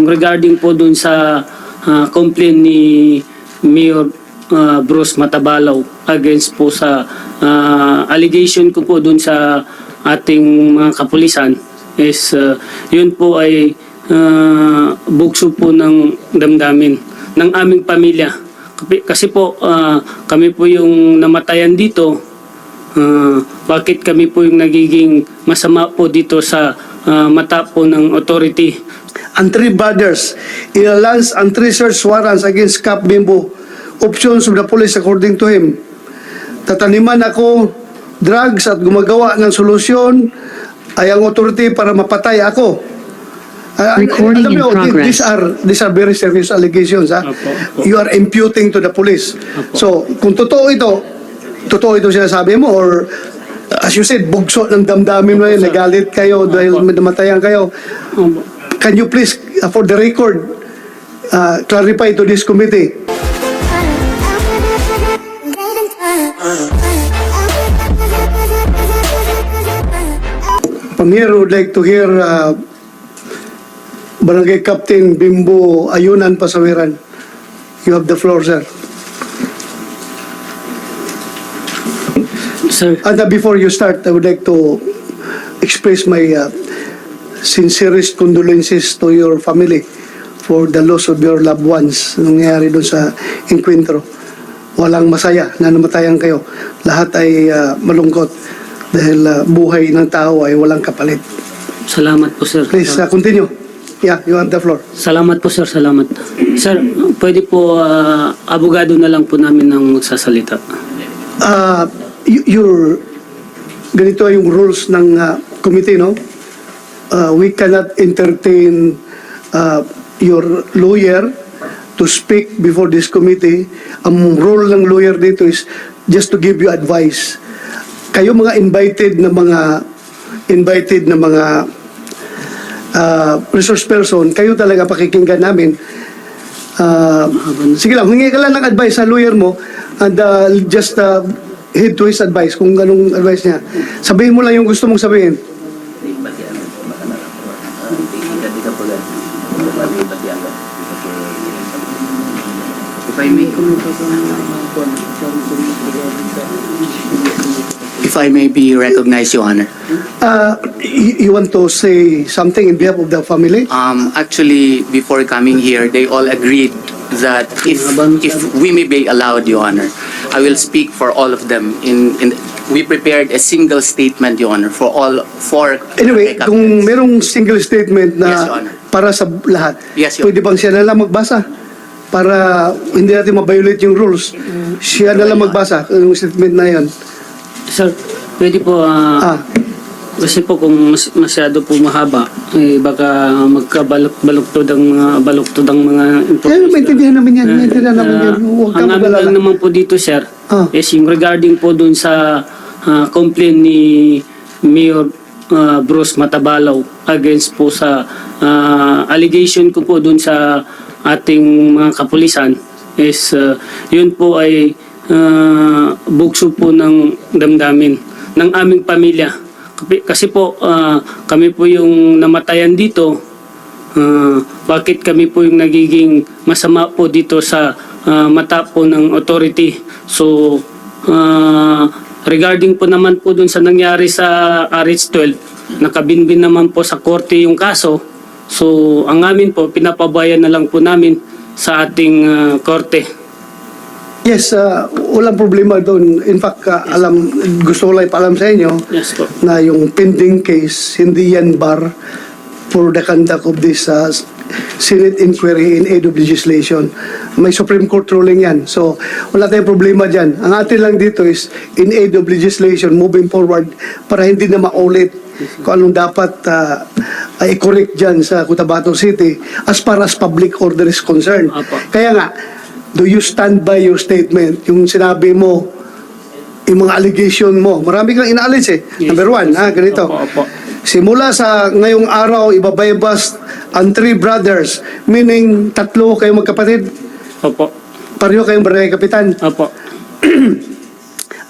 Regarding po dun sa complaint ni Mayor Bruce Matabalaw against po sa allegation ko po dun sa ating mga kapulisan is yun po ay bugso po ng damdamin ng aming pamilya. Kasi po kami po yung namatayan dito. Bakit kami po yung nagiging masama po dito sa mata po ng authority? And 3 brothers, ilalance and 3 search warrants against Cap Bimbo. Options of the police according to him. Tataniman ako drugs at gumagawa ng solusyon ay ang authority para mapatay ako. Recording alam in niyo, progress. these are very serious allegations. Opo, opo. You are imputing to the police. Opo. So, kung totoo ito sinasabi mo, or as you said, bugso ng damdamin mo yun, nagalit kayo dahil namatayan kayo. Can you please, for the record, clarify to this committee? From here, would like to hear Barangay Captain Bimbo Ayunan Pasawiran. You have the floor, sir. Sir, And before you start, I would like to express my sincerest condolences to your family for the loss of your loved ones nangyayari doon sa enkwentro. Walang masaya na namatayan kayo. Lahat ay malungkot dahil buhay ng tao ay walang kapalit. salamat po sir. Please continue. Yeah, you have the floor. Salamat po sir, salamat. Sir, pwede po abogado na lang po namin ang magsasalita. Ganito yung rules ng committee, no? We cannot entertain your lawyer to speak before this committee. Ang role ng lawyer dito is just to give you advice. Kayo mga invited na mga resource person, kayo talaga pakikinggan namin. Sige lang, hingi ka lang ng advice sa lawyer mo and just heed to his advice kung anong advice niya. Sabihin mo lang yung gusto mong sabihin. If I may be recognized, Your Honor. You want to say something in behalf of the family? Actually, before coming here, they all agreed that if we may be allowed, Your Honor, I will speak for all of them. We prepared a single statement, Your Honor, for all four. Anyway, kung merong single statement na Yes, Your Honor. para sa lahat, Yes, Your pwede bang siya na lang magbasa? Para hindi natin ma-violate yung rules. Siya na lang magbasa yung statement na yan. Sir, pwede po kasi po kung masyado po mahaba, baka magkabalok-balukto ang mga Kaya maintindihan namin yan. Maintindihan namin yan. Huwag ang kang amin mag-alala. lang naman po dito, sir, is yung regarding po dun sa complaint ni Mayor Bruce Matabalaw against po sa allegation ko po dun sa ating mga kapulisan is yun po ay bugso po ng damdamin ng aming pamilya. Kasi po kami po yung namatayan dito. Bakit kami po yung nagiging masama po dito sa mata po ng authority. So regarding po naman po dun sa nangyari sa RH12, nakabinbin naman po sa korte yung kaso. So ang amin po, pinapabayan na lang po namin sa ating korte. Yes, walang problema doon. In fact, gusto ko lang ipaalam sa inyo Yes po. na yung pending case, hindi yan bar for the conduct of this Senate inquiry in aid of legislation. May Supreme Court ruling yan. So, wala tayong problema dyan. Ang atin lang dito is in aid of legislation moving forward para hindi na maulit kung anong dapat i-correct dyan sa Cotabato City as far as public order is concerned. Apo. Kaya nga, do you stand by your statement? Yung sinabi mo, yung mga allegation mo. Marami kang inaalis eh. Yes. Number one, ganito. Opo, opo. Simula sa ngayong araw, ibabaybas ang 3 brothers, meaning 3 kayong magkapatid, Opo. pareho kayong barangay kapitan. Opo.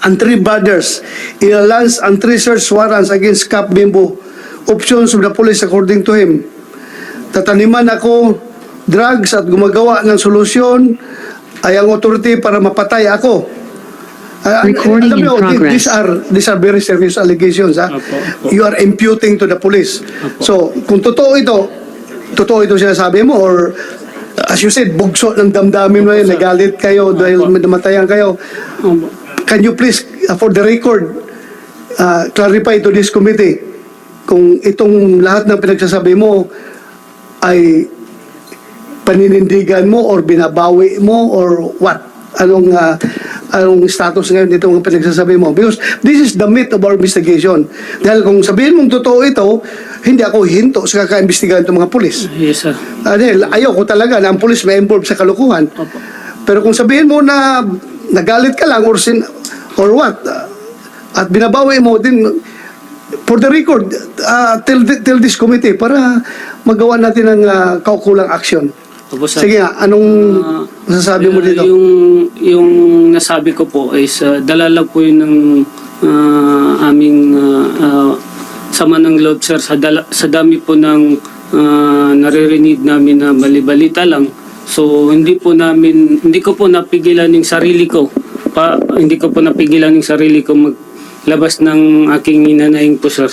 Ang 3 brothers, ilalance ang 3 search warrants against Cap Bimbo. Options of the police according to him. tataniman ako drugs at gumagawa ng solusyon ay ang authority para mapatay ako. Recording Alam in mo, progress. these are very serious allegations. Ha? Opo. You are imputing to the police. Opo. So, kung totoo ito sinasabi mo, or as you said, bugso ng damdamin mo yun, Opo, sir. nagalit kayo dahil Opo. namatayan kayo. Opo. Can you please, for the record, clarify to this committee kung itong lahat ng pinagsasabi mo ay paninindigan mo or binabawi mo or what? Anong status ngayon dito mga pinagsasabi mo? Because this is the meat of our investigation. Dahil kung sabihin mong totoo ito, hindi ako hinto sa kakaimbestigahan ng mga pulis. Yes, sir. Dahil ayaw ko talaga na ang pulis may involved sa kalukuhan. Opo. Pero kung sabihin mo na nagalit ka lang or what, at binabawi mo din, for the record, tell this committee para magawa natin ng kaukulang action. Opo, sir. Sige nga, anong masasabi mo dito? Yung nasabi ko po is dala lang po yun ng aming sama ng loob, sir, sa dami po ng naririnig namin na balibalita lang. So hindi ko po napigilan ng sarili ko. Hindi ko po napigilan ng sarili ko maglabas ng aking hinanaing po, sir.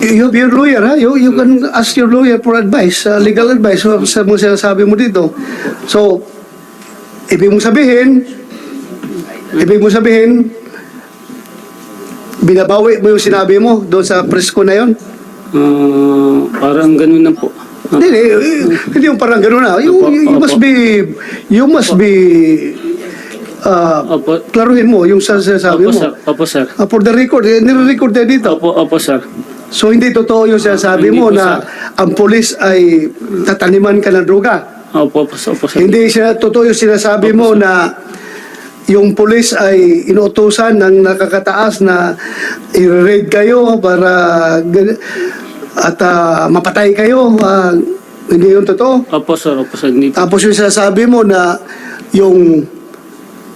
You have your lawyer, ha? You can ask your lawyer for advice, legal advice sa mga sinasabi mo dito. So, ibig mong sabihin, binabawi mo yung sinabi mo doon sa presko na yon? Parang ganun na po. Hindi yung parang gano'n na. You must be Opo. klaruhin mo yung sinasabi Opo, mo. sir. Opo, sir. For the record, nire-record na dito. Opo, sir. So hindi totoo yung sinasabi Hindi mo po, na ang polis ay tataniman ka ng droga. Opo, sir. Hindi totoo yung sinasabi Opo, mo sir. na yung polis ay inuutosan ng nakakataas na i-raid kayo para at mapatay kayo. Hindi yung totoo. Opo, sir. Hindi po. Tapos yung sinasabi mo na yung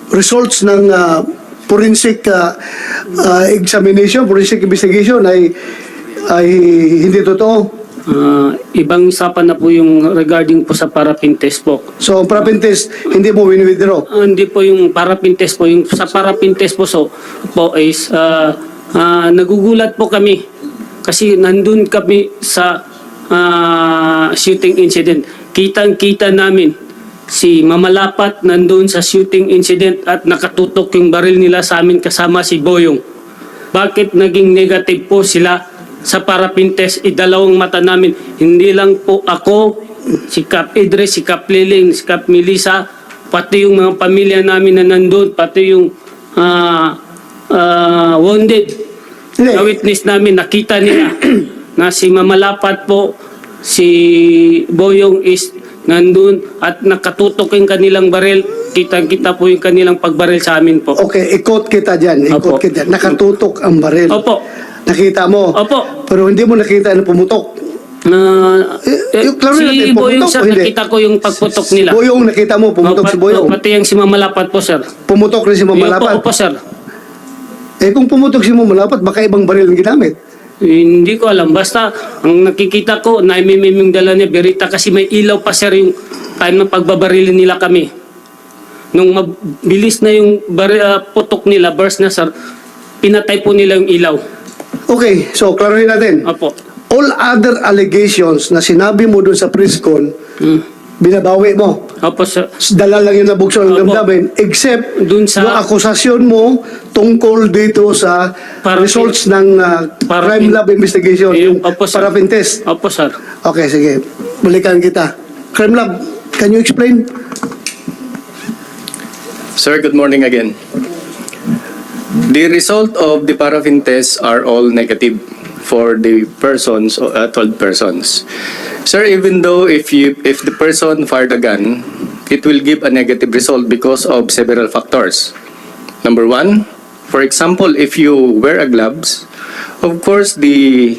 results ng forensic examination, forensic investigation ay hindi totoo. Ibang usapan na po yung regarding po sa paraffin test po. So, ang paraffin test, hindi mo win-withdraw. Hindi po yung paraffin test po. Yung sa paraffin test po, is nagugulat po kami. Kasi nandun kami sa shooting incident. Kitang-kita namin si Mamalapat nandun sa shooting incident at nakatutok yung baril nila sa amin kasama si Boyong. Bakit naging negative po sila sa paraffin test? Dalawang mata namin. Hindi lang po ako, si Cap Idris, si Cap Liling, si Cap Melissa, pati yung mga pamilya namin na nandun, pati yung wounded Hindi. na witness namin, nakita nila na si Mamalapat po, si Boyong is nandun at nakatutok yung kanilang baril. Kitang-kita po yung kanilang pagbaril sa amin po. Okay, ikot kita dyan. Opo. Nakatutok ang baril. Opo. Nakita mo. Opo. Pero hindi mo nakita na pumutok. Klaro Si natin, Boyong, pumutok sir, o hindi? nakita ko yung pagputok nila. Boyong, nakita mo, pumutok si Boyong. Pati yung si Mamalapat po, sir. Pumutok rin si Mamalapat. Opo, sir. Kung pumutok si Mamalapat, baka ibang baril ang ginamit. Hindi ko alam. Basta, ang nakikita ko, naimimim yung dala niya, Berita, kasi may ilaw pa, sir, yung time ng pagbabarilin nila kami. Nung mabilis na yung putok nila, burst na, sir, pinatay po nila yung ilaw. Okay, so klaruhin natin. Opo. All other allegations na sinabi mo doon sa press-con, binabawi mo. Opo, sir. Dala lang yung nabukso ng Opo. damdamin, except Dun sa- yung akusasyon mo tungkol dito sa Paraffin- results ng crime Paraffin- lab investigation, yung Opo, sir. paraffin test. Opo, sir. Okay, sige. Balikan kita. Crime lab, can you explain? Sir, good morning again. The result of the paraffin tests are all negative for the persons, 12 persons. Sir, even though if the person fired a gun, it will give a negative result because of several factors. Number one, for example, if you wear a gloves, of course the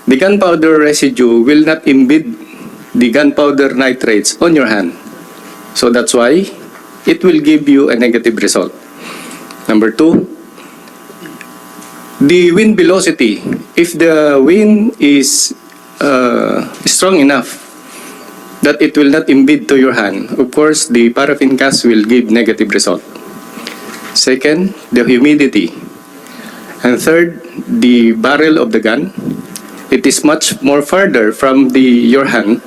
gunpowder residue will not embed the gunpowder nitrates on your hand. So that's why it will give you a negative result. Number two, the wind velocity. If the wind is strong enough, that it will not embed to your hand, of course, the paraffin gas will give negative result. Second, the humidity. And third, the barrel of the gun. It is much more further from your hand.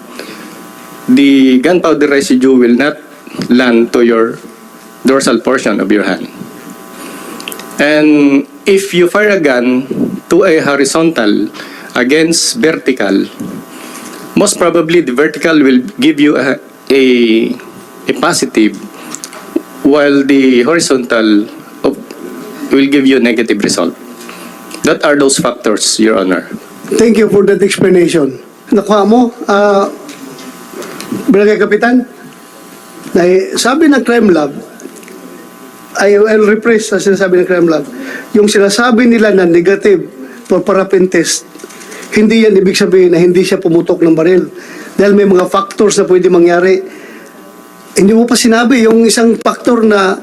The gunpowder residue will not land to your dorsal portion of your hand. And if you fire a gun to a horizontal against vertical, most probably the vertical will give you a positive, while the horizontal will give you a negative result. That are those factors, Your Honor. Thank you for that explanation. Nakuha mo, Barangay Kapitan, na sabi ng crime lab, I'll rephrase sa sinasabi ng crime lab, yung sinasabi nila na negative for paraffin test, hindi yan ibig sabihin na hindi siya pumutok ng baril. Dahil may mga factors na pwede mangyari. Hindi mo pa sinabi yung isang factor na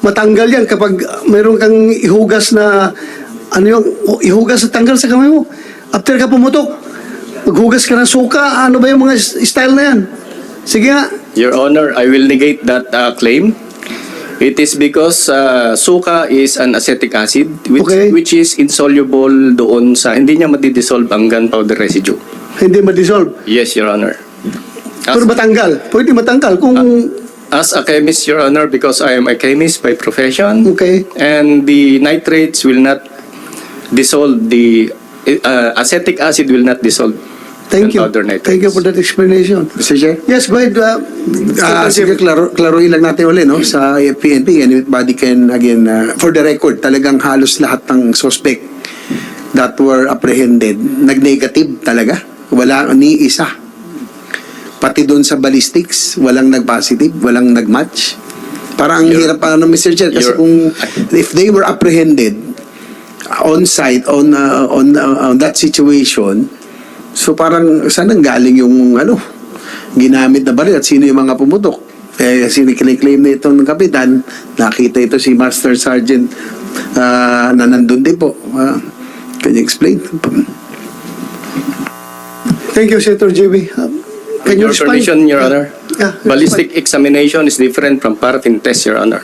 matanggal yan kapag mayroon kang ihugas na ihugas na tanggal sa kamay mo. After ka pumutok, maghugas ka ng suka, ano ba yung mga style na yan? Sige nga. Your Honor, I will negate that claim. It is because suka is an acetic acid which is insoluble doon sa, hindi niya madidissolve ang gunpowder residue. Hindi ma-dissolve. Yes, Your Honor. Pero matanggal. Pwede matanggal kung... As a chemist, Your Honor, because I am a chemist by profession, Okay. and the nitrates will not dissolve, the acetic acid will not dissolve Thank you. gunpowder nitrates. Thank you for that explanation. Mr. Chair? Yes, go ahead. Sige, klaruhin lang natin ulit, no? Sa PNP, and everybody can, again, for the record, talagang halos lahat ng suspect that were apprehended, nag-negative talaga. Wala ni isa. Pati doon sa ballistics, walang nag-positive, walang nag-match. Parang ang hirap pa, Mr. Chair, kasi kung, if they were apprehended on site, on that situation, so parang saan ang galing yung ginamit na baril at sino yung mga pumutok? Claim na itong kapitan, nakita ito si Master Sergeant na nandun din po. Can you explain? Thank you, Senator JB. Can you Your respond? permission, Your Honor. Yeah, Ballistic examination is different from paraffin test, Your Honor.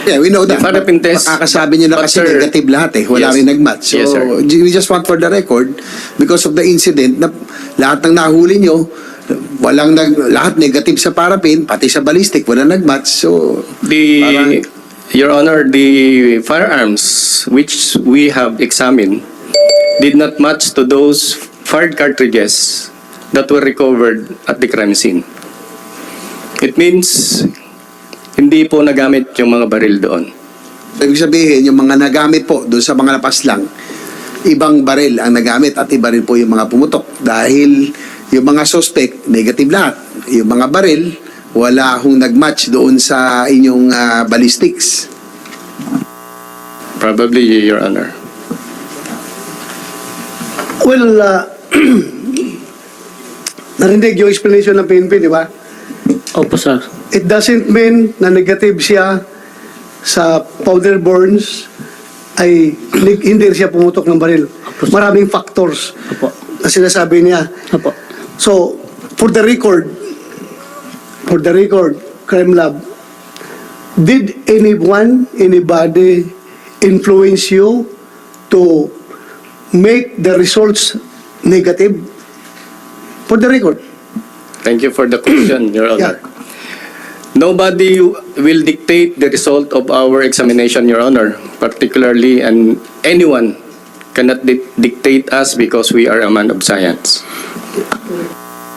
Yeah, we know that. The paraffin test- Makakasabi nyo na but kasi sir- negative lahat eh. Wala Yes. rin nag-match. So, Yes, sir. we just want for the record, because of the incident, na lahat ng nahuli nyo, lahat negative sa paraffin, pati sa ballistic, wala nag-match. So, parang- Your Honor, the firearms which we have examined did not match to those fired cartridges that were recovered at the crime scene. It means hindi po nagamit yung mga baril doon. ibig sabihin, yung mga nagamit po doon sa mga lapas lang, ibang baril ang nagamit at iba rin po yung mga pumutok. Dahil yung mga suspect, negative lahat. Yung mga baril, wala hong nag-match doon sa inyong ballistics. Probably, Your Honor. Well, narinig yung explanation ng PNP, di ba? Opo, sir. It doesn't mean na negative siya sa powder burns ay hindi siya pumutok ng baril. Maraming factors Opo. na sinasabi niya. Opo. So, for the record, Crime Lab, did anybody influence you to make the results negative? For the record. Thank you for the question, Your Honor. Yeah. Nobody will dictate the result of our examination, Your Honor, particularly, and anyone cannot dictate us because we are a man of science.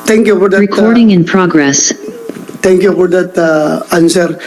Thank you for that. Recording in progress. Thank you for that answer.